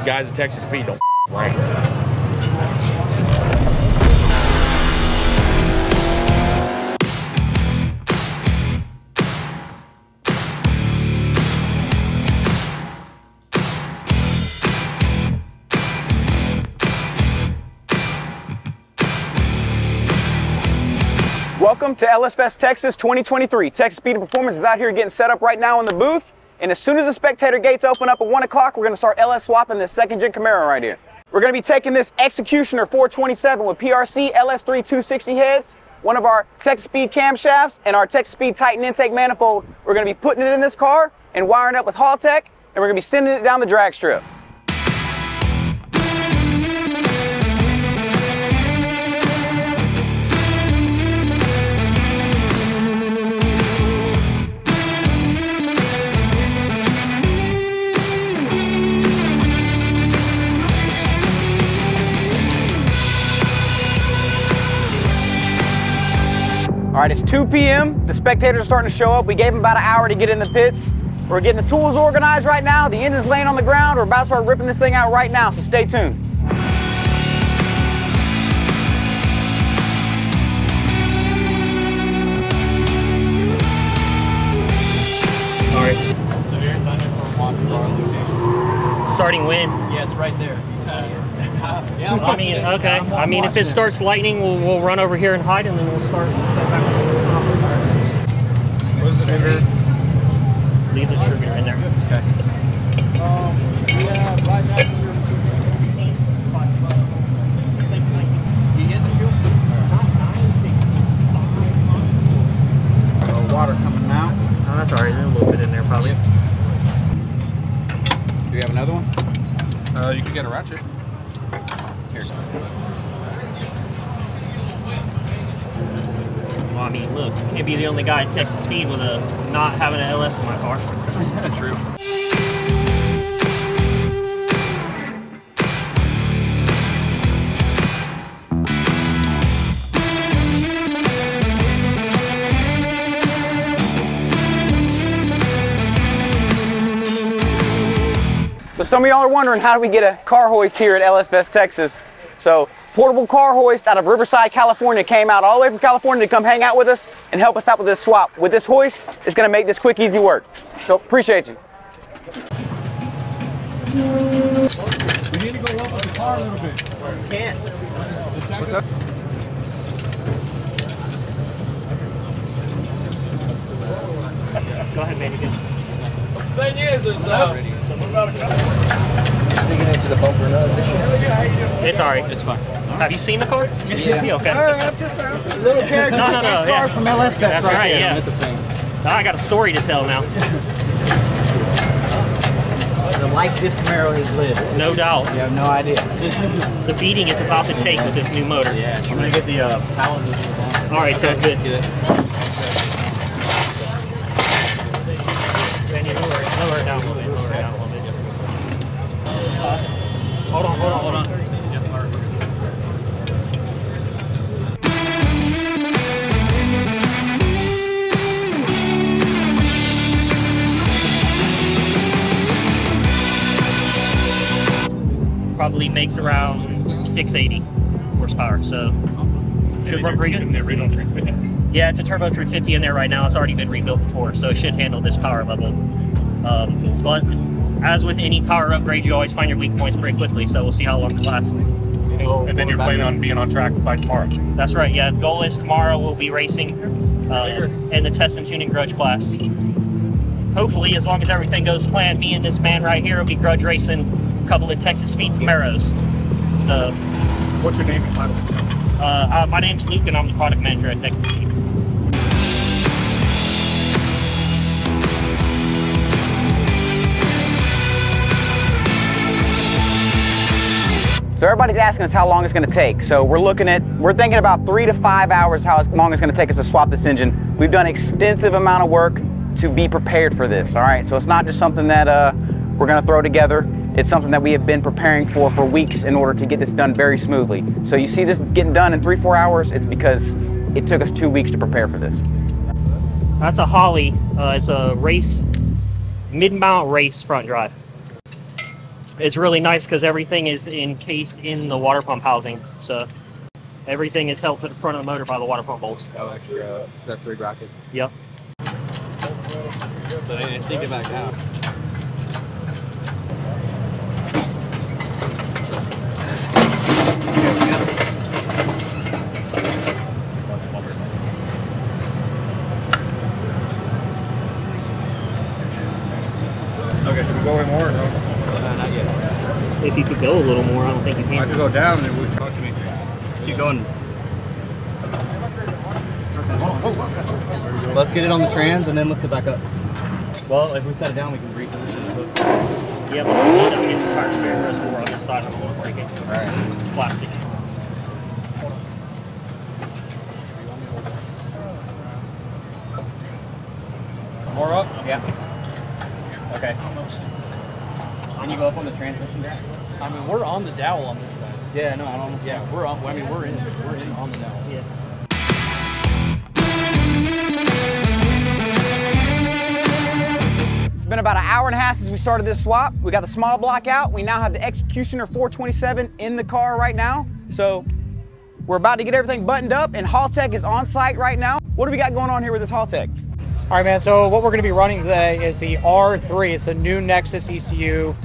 guys at Texas Speed don't rank. Welcome to LS Fest Texas 2023. Texas Speed Performance is out here getting set up right now in the booth. And as soon as the spectator gates open up at 1 o'clock, we're going to start LS swapping this second-gen Camaro right here. We're going to be taking this Executioner 427 with PRC LS3 260 heads, one of our Texas Speed camshafts, and our Texas Speed Titan intake manifold. We're going to be putting it in this car and wiring it up with Hall Tech, and we're going to be sending it down the drag strip. All right, it's 2 p.m. The spectators are starting to show up. We gave them about an hour to get in the pits. We're getting the tools organized right now. The engine's laying on the ground. We're about to start ripping this thing out right now, so stay tuned. All right. Severe thunderstorm watch for our location. Starting when? Yeah, it's right there. Yeah, I mean, okay. I mean, if it starts lightning, we'll run over here and hide, and then we'll start back. Where's the trigger? Leave the trigger in there. Okay. Yeah, right now. You getting the fuel? Water coming out. Oh, that's all right. There's a little bit in there, probably. Do you have another one? You can get a ratchet. Here. Well, I mean, look, can't be the only guy at Texas Speed with not having an LS in my car. True. So some of y'all are wondering, how do we get a car hoist here at LS Fest Texas? So portable car hoist out of Riverside, California came out all the way from California to come hang out with us and help us out with this swap. With this hoist, it's going to make this quick, easy work. So appreciate you. We need to go up with the car a little bit. We can't. What's up? Go ahead, man. You can. Thing is Digging into the bumper nut this year. It's all right. it's fine. Have you seen the car? Yeah. Okay. I'm just little character. No. Yeah. From LS Fest. That's right. At Yeah. the thing. I got a story to tell now. The life this Camaro has lived. No doubt. You have no idea. The beating it's about to take with this new motor. Yeah, I'm gonna get the pallet. All right, sounds good. Get it. Lower it down a little bit. Lower it down a little bit. Hold on. Probably makes around 680 horsepower, so should run pretty good. The original transmission. Yeah, it's a turbo 350 in there right now. It's already been rebuilt before, so it should handle this power level. But as with any power upgrade, you always find your weak points pretty quickly, so we'll see how long it lasts. And then you're planning on being on track by tomorrow. That's right, yeah. The goal is tomorrow we'll be racing in the test and tuning grudge class. Hopefully, as long as everything goes to plan, me and this man right here will be grudge racing a couple of Texas Speed Camaros. So, What's your name and title? my name's Luke, and I'm the product manager at Texas Speed. So everybody's asking us how long it's going to take. So we're thinking about 3 to 5 hours how long it's going to take us to swap this engine. We've done extensive amount of work to be prepared for this, all right? So it's not just something that we're going to throw together. It's something that we have been preparing for weeks in order to get this done very smoothly. So you see this getting done in 3-4 hours, it's because it took us 2 weeks to prepare for this. That's a Holly. It's a race, mid-mount race front drive. It's really nice because everything is encased in the water pump housing. So everything is held to the front of the motor by the water pump bolts. Oh, extra accessory bracket. Yep. So they sink it back down. Okay, should we go any more or no? Not yet. If you could go a little more, I don't think you I can. could go down and we talk to me. Keep going. Let's get it on the trans and then lift it back up. Well, if we set it down, we can reposition the hook. Yeah, but if you don't get the tire steering reservoir on this side, I don't want to break it. Alright. It's plastic. More up? Yeah. Okay. Can you go up on the transmission jack? I mean, we're on the dowel on this side. Yeah, no, I don't understand. Yeah, we're on. I mean, we're in on the dowel. Yeah. It's been about an hour and a half since we started this swap. We got the small block out. We now have the Executioner 427 in the car right now. So we're about to get everything buttoned up, and Haltech is on site right now. What do we got going on here with this Haltech? All right, man, so what we're gonna be running today is the R3. It's the new Nexus ECU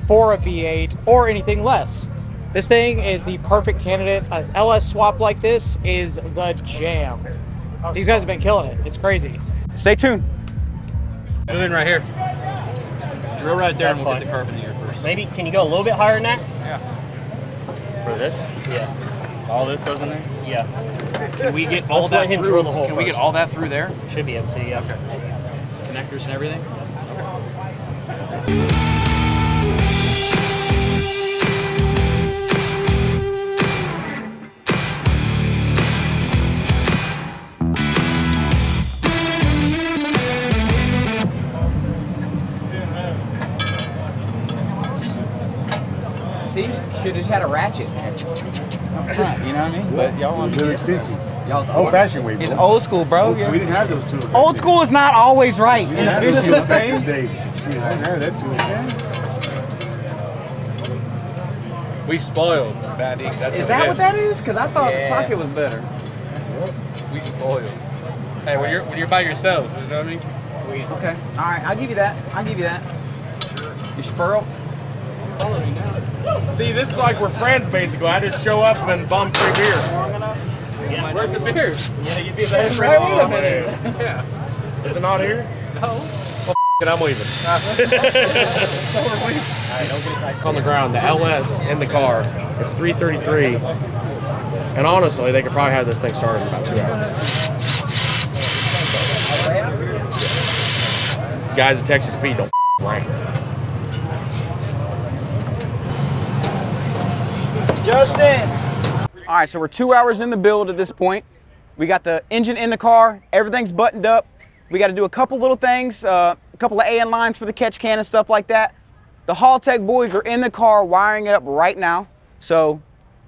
for a V8 or anything less. This thing is the perfect candidate. An LS swap like this is the jam. These guys have been killing it. It's crazy. Stay tuned. Drill in right here. Drill right there That's and we'll get fine. the carb in the air first. Maybe, can you go a little bit higher than that? For this? Yeah. All this goes in there? Yeah. Can we get all Let's let that him through? drill the hole Can we get first. all that through there? Should be able to, yeah. Connectors and everything? See, should have just had a ratchet up front, you know what I mean? But y'all want to Little extension. y'all Old-fashioned way, bro. It's old school, bro. We didn't have those tools. Old school is not always right in the Back in future, the man. day. I didn't have that tool, man. We spoiled, Batty. That's Is that what that is? Because I thought the socket was better. We spoiled. Hey, when you're by yourself, you know what I mean? Okay. All right, I'll give you that. I'll give you that. You spurl? See, this is like we're friends, basically. I just show up and bum free beer. Where's the beer? Yeah, you'd be a better friend. Wait a minute. Yeah. Is it not here? No. Well, it, I'm leaving. On the ground, the LS in the car. It's 3:33, and honestly, they could probably have this thing started in about 2 hours. Guys at Texas Speed don't rank. Justin! All right, so we're 2 hours in the build at this point. We got the engine in the car, everything's buttoned up. We got to do a couple little things, a couple of AN lines for the catch can and stuff like that. The Haltech boys are in the car wiring it up right now. So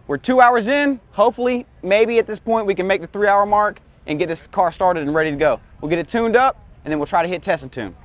we're 2 hours in. Hopefully, maybe at this point, we can make the 3 hour mark and get this car started and ready to go. We'll get it tuned up, and then we'll try to hit test and tune.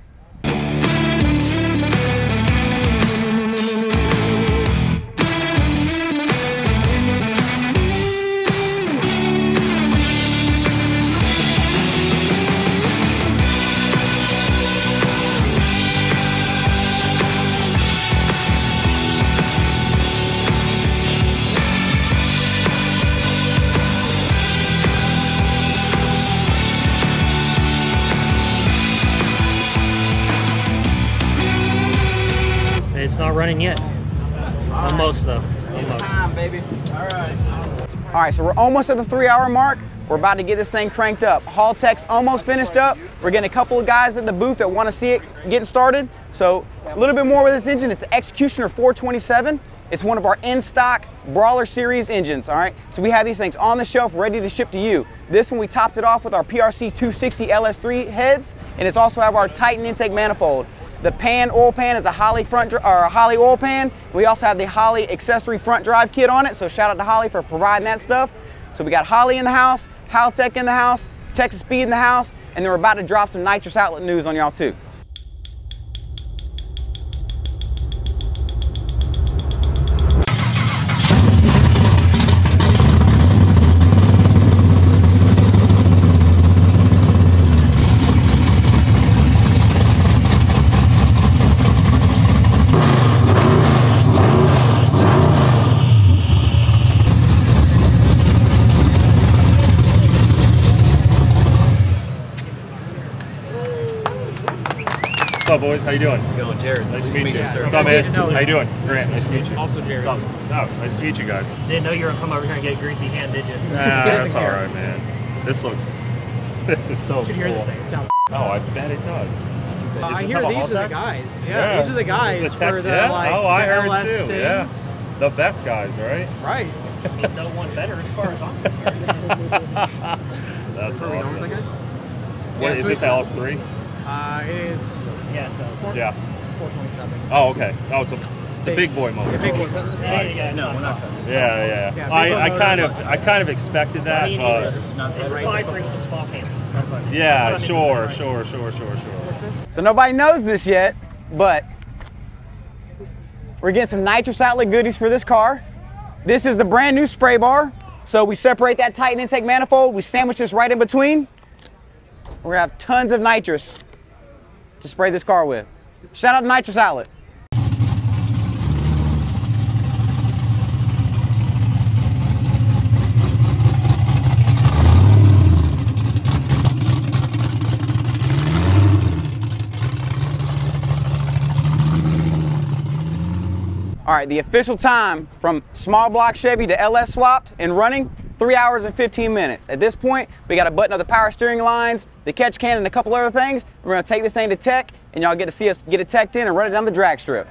It's not running yet. Almost though. Almost. Time, baby. All right. All right, so we're almost at the 3 hour mark. We're about to get this thing cranked up. Haltech's almost finished up. We're getting a couple of guys at the booth that want to see it getting started. So a little bit more with this engine. It's the Executioner 427. It's one of our in-stock Brawler Series engines, all right? So we have these things on the shelf ready to ship to you. This one we topped it off with our PRC 260 LS3 heads, and it's also have our Titan intake manifold. The pan, oil pan, is a Holley Holley oil pan. We also have the Holley accessory front drive kit on it, so shout out to Holley for providing that stuff. So we got Holley in the house, Haltech in the house, Texas Speed in the house, and then we're about to drop some nitrous outlet news on y'all too. up, boys? How you doing? Going, Jared. Nice to meet you, sir. What's Nice up, man? to know you. How you doing? Grant, nice to meet you. Also, Jared. Oh, nice to meet you guys. Didn't know you were gonna come over here and get a greasy hand, did you? Nah, He doesn't that's all care. right, man. This is so You should cool. hear this thing. It sounds. Oh, I bet it does. I this hear not a these are the Haltech? guys. Yeah, these are the guys tech- for the yeah? like Oh, I the heard LS too. Yeah, things. the best guys, right? Right. Ain't no one better as far as I'm concerned. That's Are we going awesome. with that guy? What, is this LS3? It is. Yeah, so. Yeah. 427. Oh, okay. Oh, it's a big boy motor. Big one. No, we're not. Yeah. Yeah, I kind of expected that, but It's vibrate with a small camera. That's what I mean. yeah, That's what I mean. sure. So nobody knows this yet, but we're getting some nitrous outlet goodies for this car. This is the brand new spray bar. So we separate that Titan intake manifold, we sandwich this right in between. We're gonna have tons of nitrous to spray this car with. Shout out to Nitrous Outlet. All right, the official time from Small Block Chevy to LS swapped and running, 3 hours and 15 minutes. At this point, we got to button up the power steering lines, the catch can, and a couple other things. We're gonna take this thing to tech, and y'all get to see us get it teched in and run it down the drag strip.